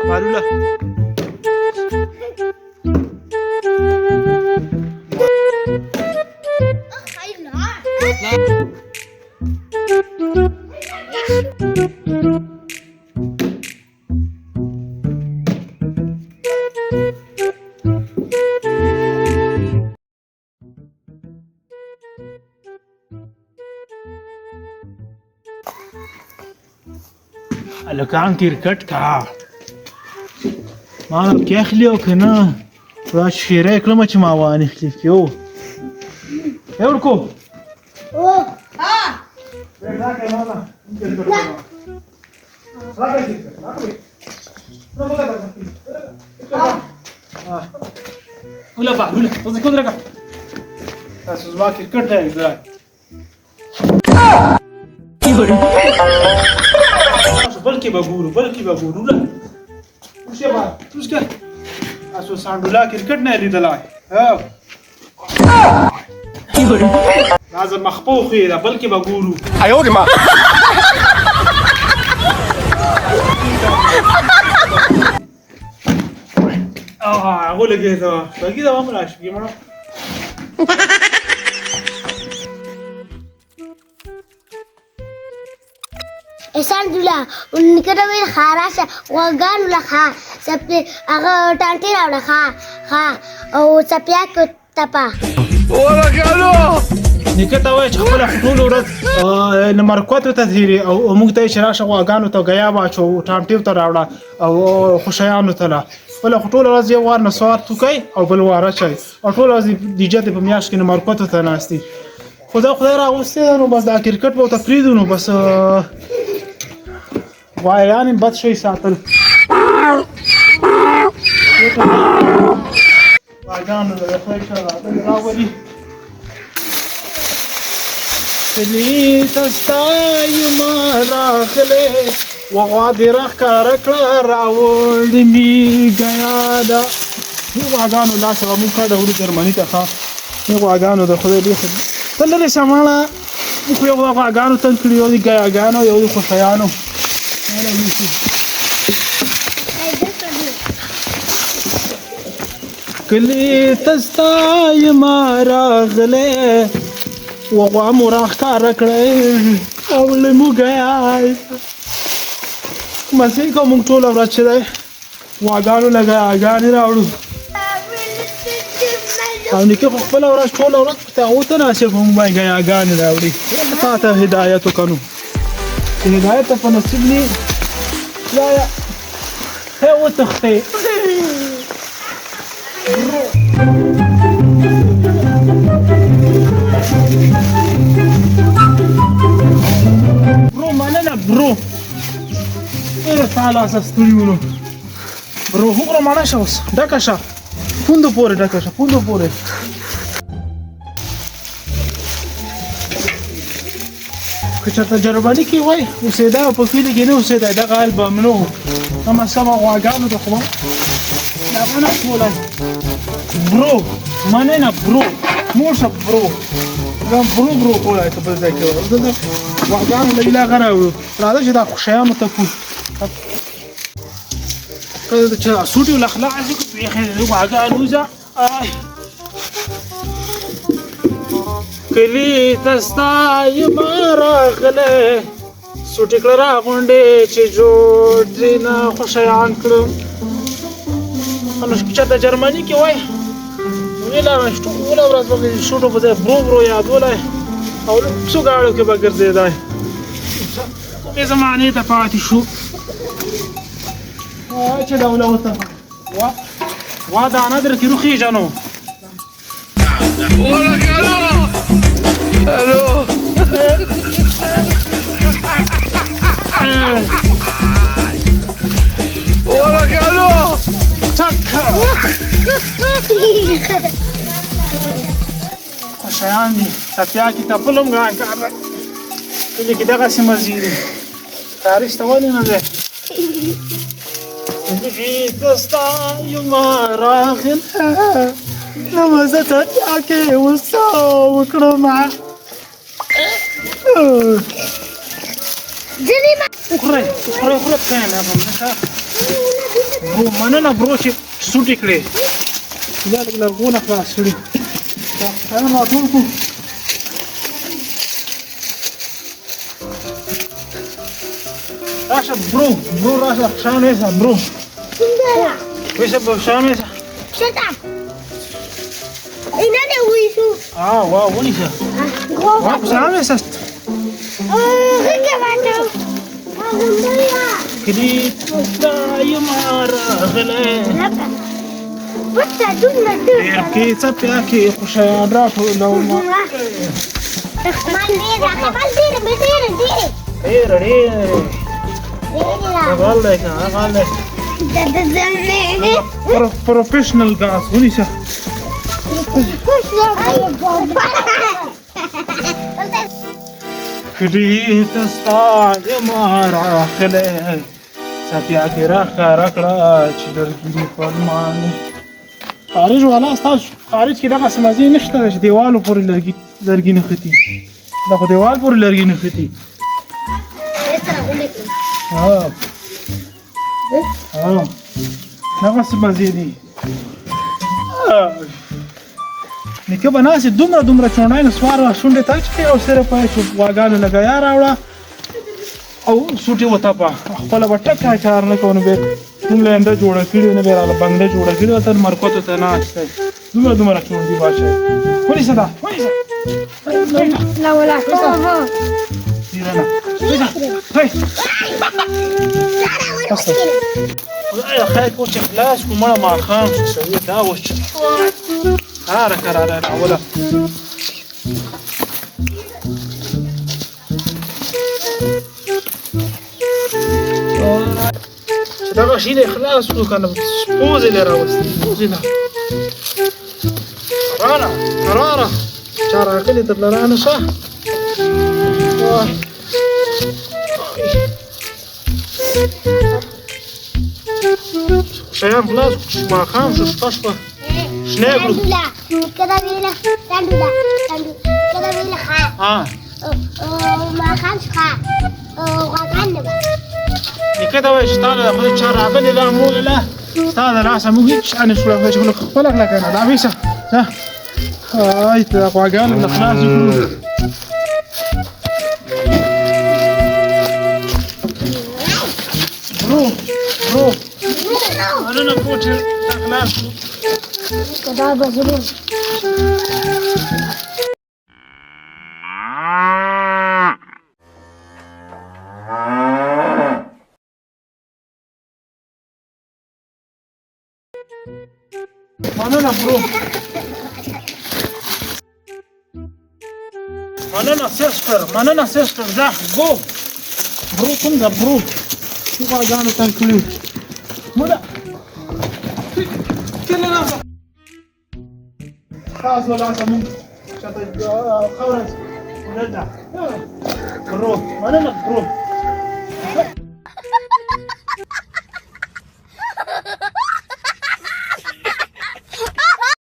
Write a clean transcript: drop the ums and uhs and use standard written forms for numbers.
Marula. الکان کرکټ کا ما کې اخلي او کنه را شیره کلمه چې ما وانه اخلي کیو ورکو او ها راځه ماما ولا بعد ولا قصدك كل رقم تاسو زما کرکټ دی بلکې بګورو لا وشه با توسکه تاسو سانډولا کرکټ نه لیدلای ها لازم مخپوخ دی بلکې بګورو ايوه ما اقول لك ايه ده كده ما ملاش جماعه Alhamdulillah, unikata wir kharasha wagan la kha sapne aga tante la kha او sapya ko tapa ولا قالوا نکته وای چې خپل ټول ورځ نمرکوت ته تیری او موږ ته شراشه واغانو ته غیا باچو ټامټیو ته راوړه او خوشیانو ته لا ولا ټول ورځ یو وار نسوار توکي او بل واره چي او ټول ورځ دیجه په میاش کې نمرکوت ته ناشتي خدای راوسته نو بس دا کرکټ وو تفریدو نو بس وای یعنی بد شي ساتل واغانو له خوښه راوړي کلی تستای ما راخله وغادر کارکړه راوړ می غیا دا یو واغانو لا سره مو کړه ور جرمني ته ښا یو واغانو د خدای دی تل سماله خو یو واغانو تل کړیو دی غیاګانو یو خو خیانو کلی تستای ما راغله وغوا مراخ کار کړی او له موګای مسې کوم ټول ورځ چې دی واګانو لګاګانې راوړو او نیکه خپل ورځ ټول ورځ ته اوته ناسب هم باندې غاګانې راوړي تا ته هدایت وکړو هدایت په نصیب ني یا هو تختي برو manana bro era sala sa studiuno bro hugro mana shaus dakasha fundo pore کچا تجربه کی وای وسیدا په کلی کې نه وسیدا د غالب منو اما سما واغانو ته خو لا انا ولا برو manana bro موشه برو برو کوله ته په ځای کې واغانو لیلا غراو راځه چې دا خوشیانو ته کو کله چې سوټي الاخلاق چې په خیر واغانو ځه کلی تستای ما راغله سوټي کړه راغونډې چې جوړ دینا خوشیان کړم نو چې د جرمني کې وای ویلا راشتو ولا ورځ به شوټو په برو یاد ولای او څو غاړو کې به ګرځیدای په زمانه ته پاتې شو چې دا ولا وته وا دا نه درکې روخي جانو ولا قالوا الو ولا قالوا تکه خوشیان دي تپیا کې تپلم ګران کار کله کې دغه سیمه زیری تاریخ ته ونی نه ده دې دستا یو ما راغله لما زتت ياكي وصو وكرمع جريمة وخري كان هذا منك برو مننا بروشي سوتي كلي لا لغونا خلاص سوري انا ما اقولكم راشد برو راشد شانيسا برو سندرا ويسب شانيسا shut up إنني ويسو واو ونيسا واو شانيسا هيك بعده كريت دايم راغلي بس دون ياكي تبياكي خشيان رافو لو ما غالك بروفيشنال غاز ونيسا كريت استاج مارا خلي سبياكي رخرا چدرگيري فرمان خارج ولا استاج خارج کې دغه سمازي نشته چې دیوالو پورې لرګي نه ختي دا خو دیوال پورې لرګي نه ختي دغه سمازي دي نیکه به ناسې دومره چونډای نه سوار شونډې ته اچوي او سره په غواګانو لګیا راوړه او سوټي وتاپه خپله به ټکه کار نه کوو نو بیا کوم لنده جوړه کړې نه بیا راله بنګله جوړه کړې وه ته مرکوتو ته ناست دی دومره چونډي بادشاه ونیسه دا ونیسه لا ولا دیرنه ونیسه هی خدای خیر کو چې خلاص کو مړه ماښام چې سوي دا اوس چې راره اوله چې دغه شي دی خلاص کړو که نه پوزې لې راوستې پوزې نه قراره چا راغلې درله رانه شه شیان خلاص ماښام شو شپه شنې کړو كده بيلا تندو كده بيلا خا ما خانش خا وغاكان بقى نیکه ته وایي چې تا له خدای چا راغلې ده مو ویله ستا د لاسه موږ هېڅ شی نه شو راغلی چې خپله کړه که نه دا ویسه ته د غواګانو نه خلاص کړو برو مننه کوچې تا خلاص کړو كده بزرون مننه برو مننه سیستر ځه ګو برو کوم ځه برو څو غواګانو تنګ کړي موده کله راسه تاسو لاسه مونږ چاته خاورز ولدا برو مننه برو